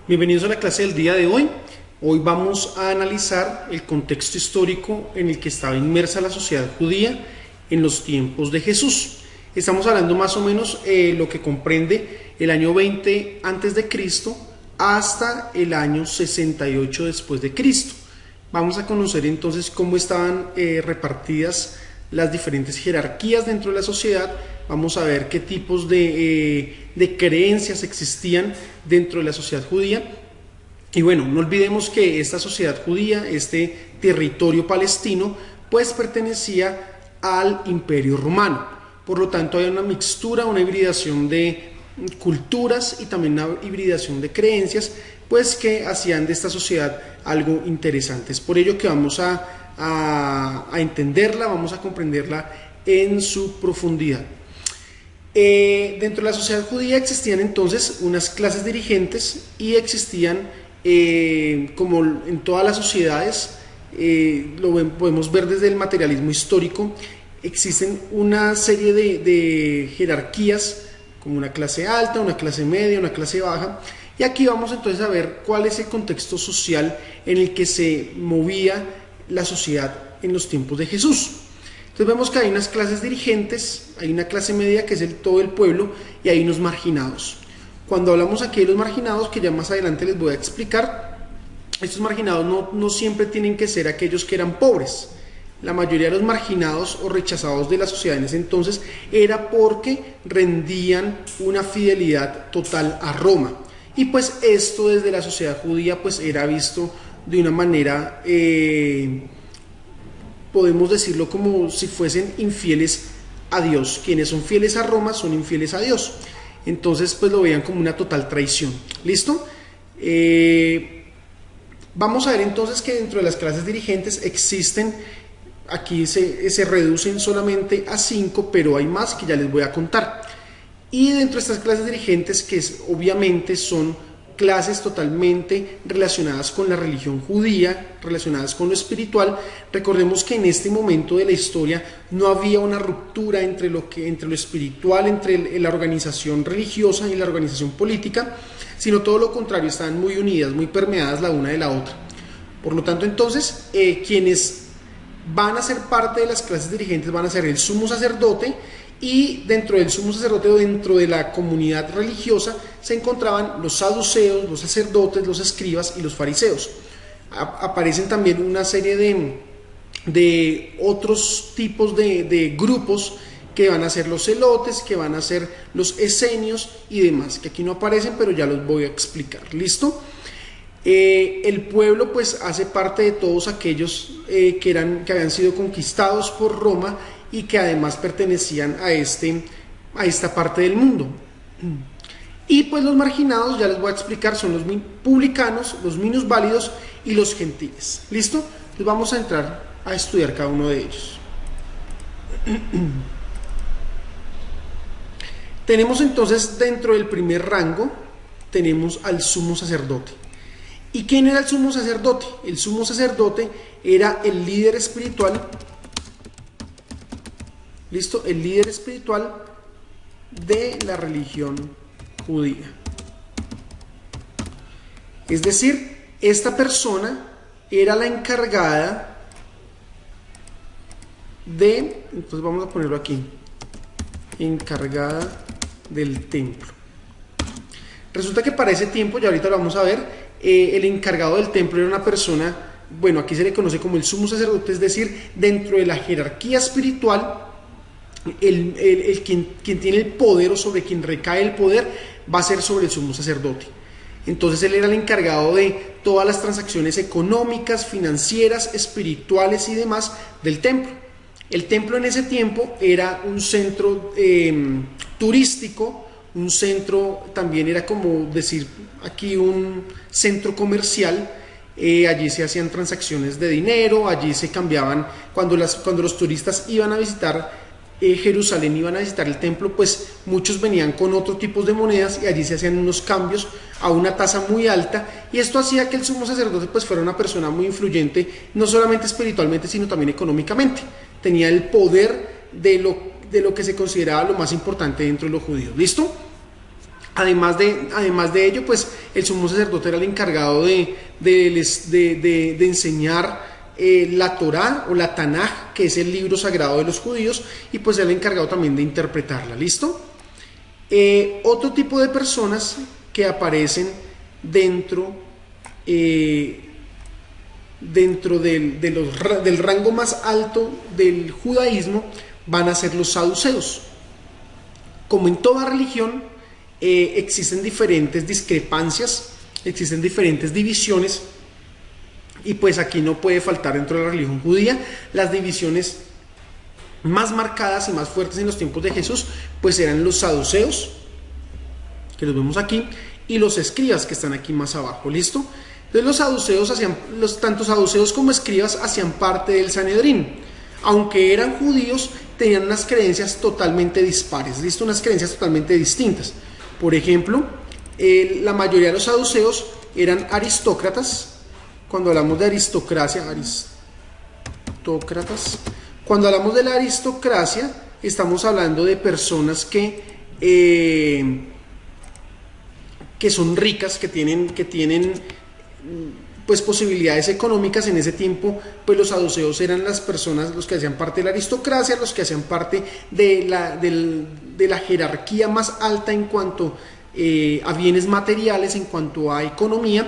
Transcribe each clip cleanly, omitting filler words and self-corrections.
Bienvenidos a la clase del día de hoy. Hoy vamos a analizar el contexto histórico en el que estaba inmersa la sociedad judía en los tiempos de Jesús. Estamos hablando más o menos lo que comprende el año 20 antes de Cristo hasta el año 68 después de Cristo. Vamos a conocer entonces cómo estaban repartidas las diferentes jerarquías dentro de la sociedad. Vamos a ver qué tipos de creencias existían dentro de la sociedad judía. Y bueno, no olvidemos que esta sociedad judía, este territorio palestino, pues pertenecía al Imperio Romano. Por lo tanto, hay una mixtura, una hibridación de culturas y también una hibridación de creencias, pues que hacían de esta sociedad algo interesante. Es por ello que vamos a entenderla, vamos a comprenderla en su profundidad. Dentro de la sociedad judía existían entonces unas clases dirigentes y existían, como en todas las sociedades, podemos ver desde el materialismo histórico, existen una serie de jerarquías, como una clase alta, una clase media, una clase baja, y aquí vamos entonces a ver cuál es el contexto social en el que se movía la sociedad en los tiempos de Jesús. Entonces vemos que hay unas clases dirigentes, hay una clase media que es todo el pueblo y hay unos marginados. Cuando hablamos aquí de los marginados, que ya más adelante les voy a explicar, estos marginados no siempre tienen que ser aquellos que eran pobres. La mayoría de los marginados o rechazados de la sociedad en ese entonces era porque rendían una fidelidad total a Roma. Y pues esto desde la sociedad judía pues era visto de una manera, podemos decirlo como si fuesen infieles a Dios. Quienes son fieles a Roma son infieles a Dios. Entonces pues lo veían como una total traición. ¿Listo? Vamos a ver entonces que dentro de las clases dirigentes existen, aquí se reducen solamente a 5, pero hay más que ya les voy a contar. Y dentro de estas clases dirigentes, que obviamente son clases totalmente relacionadas con la religión judía, relacionadas con lo espiritual, recordemos que en este momento de la historia no había una ruptura entre lo espiritual, entre la organización religiosa y la organización política, sino todo lo contrario, estaban muy unidas, muy permeadas la una de la otra. Por lo tanto, entonces, quienes van a ser parte de las clases dirigentes van a ser el sumo sacerdote, y dentro del sumo sacerdote o dentro de la comunidad religiosa se encontraban los saduceos, los sacerdotes, los escribas y los fariseos. Aparecen también una serie de otros tipos de grupos que van a ser los celotes, que van a ser los esenios y demás, que aquí no aparecen, pero ya los voy a explicar. ¿Listo? El pueblo pues hace parte de todos aquellos que habían sido conquistados por Roma y que además pertenecían a esta parte del mundo. Y pues los marginados, ya les voy a explicar, son los publicanos, los minusválidos y los gentiles. ¿Listo? Entonces vamos a entrar a estudiar cada uno de ellos. Tenemos entonces dentro del primer rango, tenemos al sumo sacerdote. ¿Y quién era el sumo sacerdote? El sumo sacerdote era el líder espiritual. ¿Listo? El líder espiritual de la religión judía. Es decir, esta persona era la encargada entonces vamos a ponerlo aquí, encargada del templo. Resulta que para ese tiempo, ya ahorita lo vamos a ver, el encargado del templo era una persona, bueno, aquí se le conoce como el sumo sacerdote, es decir, dentro de la jerarquía espiritual, quien tiene el poder o sobre quien recae el poder va a ser sobre el sumo sacerdote. Entonces él era el encargado de todas las transacciones económicas, financieras, espirituales y demás del templo. El templo en ese tiempo era un centro turístico, un centro, también era como decir aquí un centro comercial. Allí se hacían transacciones de dinero, allí se cambiaban, cuando los turistas iban a visitar Jerusalén, iban a visitar el templo, pues muchos venían con otro tipo de monedas y allí se hacían unos cambios a una tasa muy alta, y esto hacía que el sumo sacerdote pues fuera una persona muy influyente, no solamente espiritualmente sino también económicamente. Tenía el poder de lo que se consideraba lo más importante dentro de los judíos. ¿Listo? Además de ello, pues el sumo sacerdote era el encargado de enseñar la Torá o la Tanaj, que es el libro sagrado de los judíos, y pues era el encargado también de interpretarla. ¿Listo? Otro tipo de personas que aparecen dentro del rango más alto del judaísmo van a ser los saduceos. Como en toda religión, existen diferentes discrepancias, existen diferentes divisiones, y pues aquí no puede faltar dentro de la religión judía las divisiones más marcadas y más fuertes en los tiempos de Jesús, pues eran los saduceos, que los vemos aquí, y los escribas, que están aquí más abajo. ¿Listo? Entonces los saduceos tanto saduceos como escribas hacían parte del Sanedrín. Aunque eran judíos, tenían unas creencias totalmente dispares, ¿listo? Unas creencias totalmente distintas. Por ejemplo, la mayoría de los saduceos eran aristócratas. Cuando hablamos de aristocracia, cuando hablamos de la aristocracia, estamos hablando de personas que son ricas, que tienen pues posibilidades económicas. En ese tiempo, pues los saduceos eran las personas, los que hacían parte de la aristocracia, los que hacían parte de la jerarquía más alta en cuanto a bienes materiales, en cuanto a economía.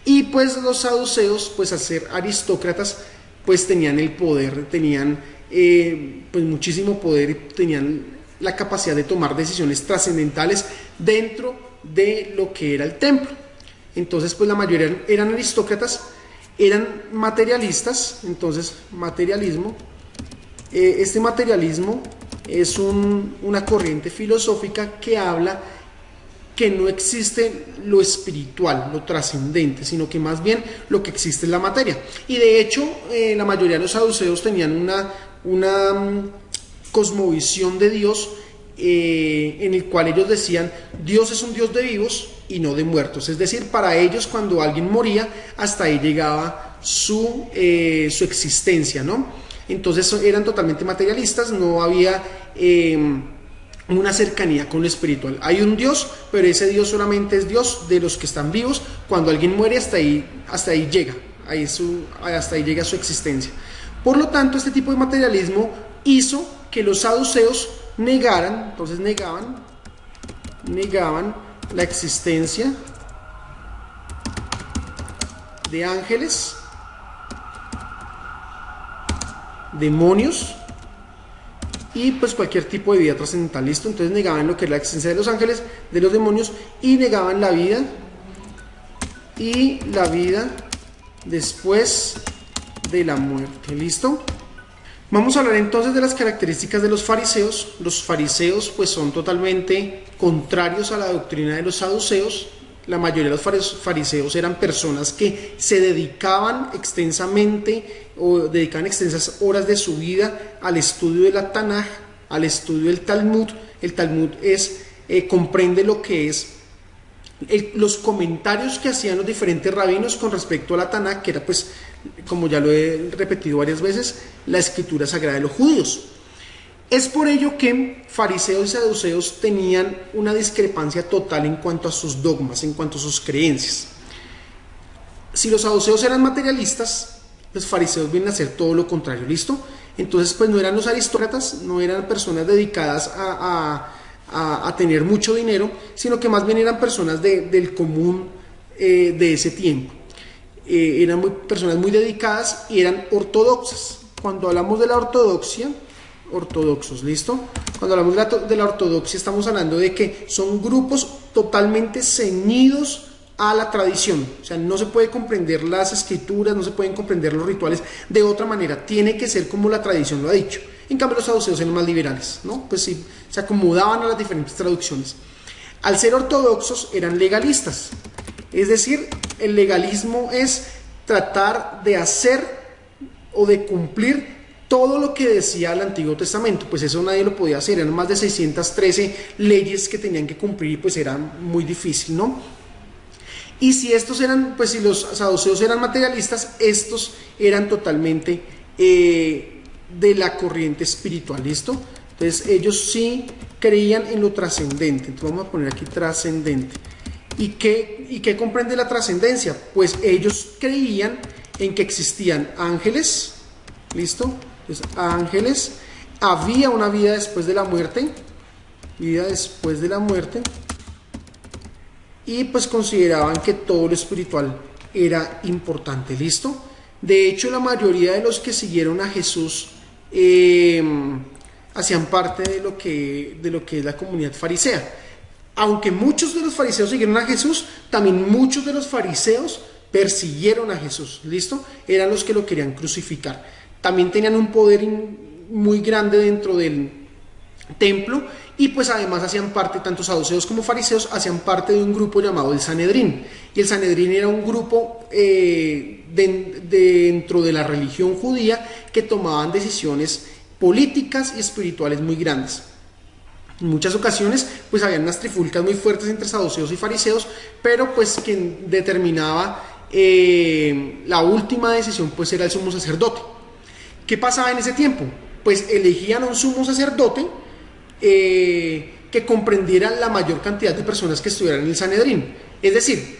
Y pues los saduceos, pues al ser aristócratas, pues tenían el poder, tenían pues muchísimo poder, tenían la capacidad de tomar decisiones trascendentales dentro de lo que era el templo. Entonces pues la mayoría eran aristócratas, eran materialistas. Entonces materialismo, este materialismo es una corriente filosófica que habla que no existe lo espiritual, lo trascendente, sino que más bien lo que existe es la materia. Y de hecho la mayoría de los saduceos tenían una cosmovisión de Dios en el cual ellos decían: Dios es un Dios de vivos y no de muertos. Es decir, para ellos, cuando alguien moría, hasta ahí llegaba su existencia, ¿no? Entonces eran totalmente materialistas, no había una cercanía con lo espiritual. Hay un Dios, pero ese Dios solamente es Dios de los que están vivos. Cuando alguien muere, hasta ahí llega, hasta ahí llega su existencia. Por lo tanto, este tipo de materialismo hizo que los saduceos negaban la existencia de ángeles, demonios y pues cualquier tipo de vida trascendental. ¿Listo? Entonces negaban lo que es la existencia de los ángeles, de los demonios, y negaban la vida después de la muerte. ¿Listo? Vamos a hablar entonces de las características de los fariseos. Los fariseos pues son totalmente contrarios a la doctrina de los saduceos. La mayoría de los fariseos eran personas que se dedicaban extensamente o dedicaban extensas horas de su vida al estudio de la Tanaj, al estudio del Talmud. El Talmud comprende lo que es los comentarios que hacían los diferentes rabinos con respecto a la Tanaj, que era, pues, como ya lo he repetido varias veces, la escritura sagrada de los judíos. Es por ello que fariseos y saduceos tenían una discrepancia total en cuanto a sus dogmas, en cuanto a sus creencias. Si los saduceos eran materialistas, los fariseos vienen a hacer todo lo contrario. ¿Listo? Entonces pues no eran los aristócratas, no eran personas dedicadas a tener mucho dinero, sino que más bien eran personas del común de ese tiempo. Eran personas muy dedicadas y eran ortodoxas. Cuando hablamos de la ortodoxia, ortodoxos, ¿listo? Cuando hablamos de la ortodoxia, estamos hablando de que son grupos totalmente ceñidos a la tradición. O sea, no se puede comprender las escrituras, no se pueden comprender los rituales de otra manera, tiene que ser como la tradición lo ha dicho. En cambio los saduceos eran más liberales, ¿no? Pues sí, se acomodaban a las diferentes traducciones. Al ser ortodoxos eran legalistas, es decir, el legalismo es tratar de hacer o de cumplir todo lo que decía el Antiguo Testamento. Pues eso nadie lo podía hacer, eran más de 613 leyes que tenían que cumplir y pues era muy difícil, ¿no? Y si estos eran, pues si los saduceos eran materialistas, estos eran totalmente de la corriente espiritual. ¿Listo? Entonces ellos sí creían en lo trascendente. Entonces vamos a poner aquí trascendente. ¿Y qué comprende la trascendencia? Pues ellos creían en que existían ángeles, ¿listo? Entonces ángeles, había una vida después de la muerte, y pues consideraban que todo lo espiritual era importante, ¿listo? De hecho, la mayoría de los que siguieron a Jesús hacían parte de lo que es la comunidad farisea. Aunque muchos de los fariseos siguieron a Jesús, también muchos de los fariseos persiguieron a Jesús, ¿listo? Eran los que lo querían crucificar. También tenían un poder muy grande dentro del templo, y pues además hacían parte, tanto saduceos como fariseos, hacían parte de un grupo llamado el Sanedrín. Y el Sanedrín era un grupo dentro de la religión judía que tomaban decisiones políticas y espirituales muy grandes. En muchas ocasiones pues habían unas trifulcas muy fuertes entre saduceos y fariseos, pero pues quien determinaba la última decisión pues era el sumo sacerdote. ¿Qué pasaba en ese tiempo? Pues elegían a un sumo sacerdote que comprendiera la mayor cantidad de personas que estuvieran en el Sanedrín. Es decir,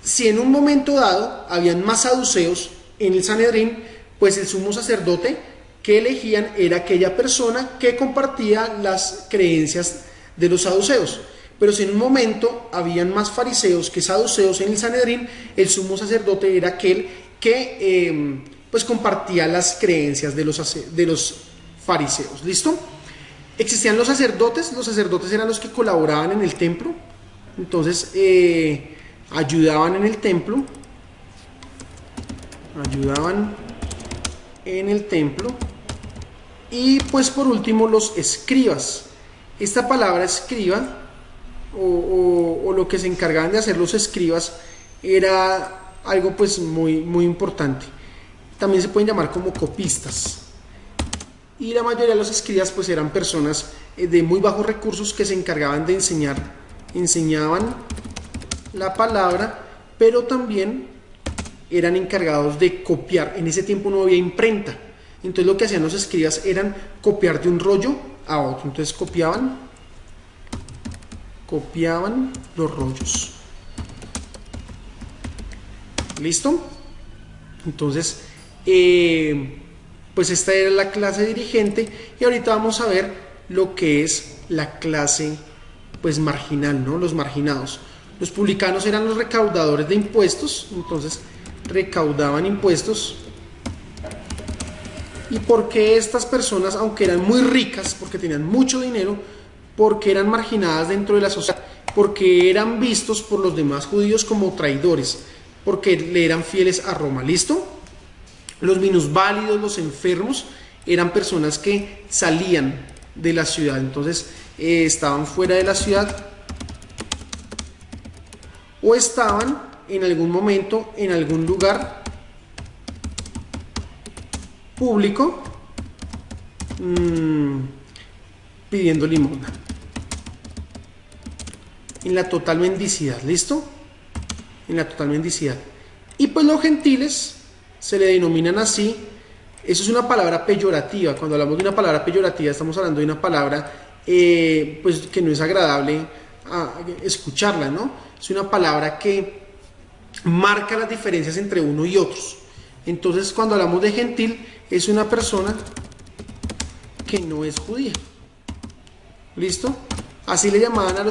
si en un momento dado habían más saduceos en el Sanedrín, pues el sumo sacerdote que elegían era aquella persona que compartía las creencias de los saduceos. Pero si en un momento habían más fariseos que saduceos en el Sanedrín, el sumo sacerdote era aquel que pues compartía las creencias de los fariseos. ¿Listo? Existían los sacerdotes eran los que colaboraban en el templo, entonces ayudaban en el templo, y pues por último los escribas. Esta palabra escriba o lo que se encargaban de hacer los escribas era algo pues muy, muy importante. También se pueden llamar como copistas. Y la mayoría de los escribas pues eran personas de muy bajos recursos que se encargaban de enseñaban la palabra, pero también eran encargados de copiar. En ese tiempo no había imprenta, entonces lo que hacían los escribas eran copiar de un rollo a otro. Entonces copiaban los rollos. ¿Listo? Entonces pues esta era la clase dirigente, y ahorita vamos a ver lo que es la clase pues marginal, ¿no? Los marginados. Los publicanos eran los recaudadores de impuestos, entonces recaudaban impuestos. ¿Y por qué estas personas, aunque eran muy ricas, porque tenían mucho dinero, porque eran marginadas dentro de la sociedad? Porque eran vistos por los demás judíos como traidores, porque le eran fieles a Roma. ¿Listo? Los minusválidos, los enfermos, eran personas que salían de la ciudad, entonces estaban fuera de la ciudad o estaban en algún momento en algún lugar público pidiendo limosna, en la total mendicidad. ¿Listo? En la total mendicidad. Y pues los gentiles se le denominan así. Eso es una palabra peyorativa. Cuando hablamos de una palabra peyorativa estamos hablando de una palabra pues que no es agradable escucharla, ¿no? Es una palabra que marca las diferencias entre uno y otros. Entonces cuando hablamos de gentil es una persona que no es judía. ¿Listo? Así le llamaban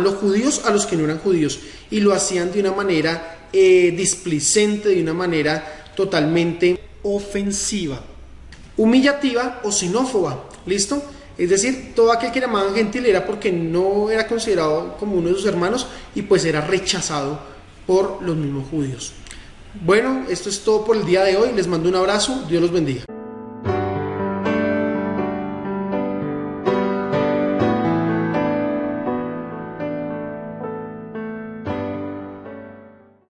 los judíos a los que no eran judíos, y lo hacían de una manera displicente, de una manera totalmente ofensiva, humillativa o xenófoba. ¿Listo? Es decir, todo aquel que llamaban gentil era porque no era considerado como uno de sus hermanos y pues era rechazado por los mismos judíos. Bueno, esto es todo por el día de hoy. Les mando un abrazo. Dios los bendiga.